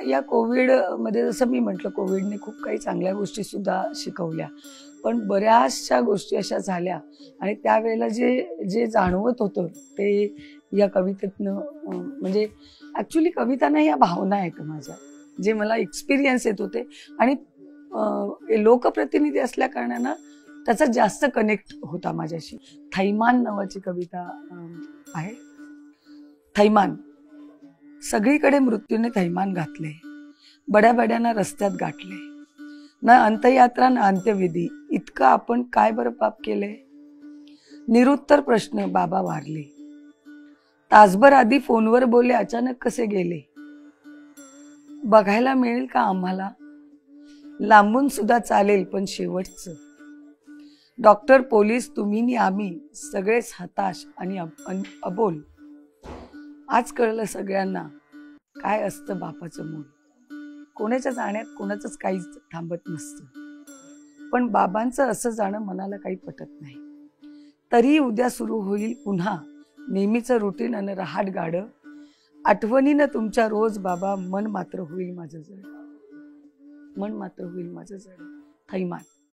या कोविडमध्ये जसं मी म्हटलं, कोविडने खूप काही चांगल्या गोष्टी सुद्धा शिकवल्या, पण बऱ्याचशा गोष्टी अशा झाल्या आणि त्यावेळेला जे जे जाणवत होतं ते या कवितेतनं म्हणजे ॲक्च्युली कविता नाही, या भावना आहेत माझ्या, जे मला एक्सपिरियन्स येत होते आणि लोकप्रतिनिधी असल्या कारणानं त्याचा जास्त कनेक्ट होता माझ्याशी. थैमान नावाची कविता आहे. थैमान. सगळीकडे मृत्यूने थैमान घातले, बड्या बड्यांना रस्त्यात गाठले, न अंत्ययात्रा न अंत्यविधी, इतकं आपण काय बरं पाप केले. निरुत्तर प्रश्न, बाबा वारले. तासभर आधी फोनवर बोलले, अचानक कसे गेले. बघायला मिळेल का आम्हाला, लांबून सुद्धा चालेल पण शेवटचं. डॉक्टर, पोलीस, तुम्ही नि आम्ही सगळेच हताश आणि अबोल. आज कळलं सगळ्यांना काय असतं बापाचं मूल. कोणाच्या जाण्यात कोणाचंच काहीच थांबत नसतं, पण बाबांचं असं जाणं मनाला काही पटत नाही. तरी उद्या सुरू होईल पुन्हा नेहमीचं रुटीन आणि रहाट गाडं. आठवणीनं तुमच्या रोज बाबा, मन मात्र होईल माझं जड. मन मात्र होईल माझं जड. थैमान.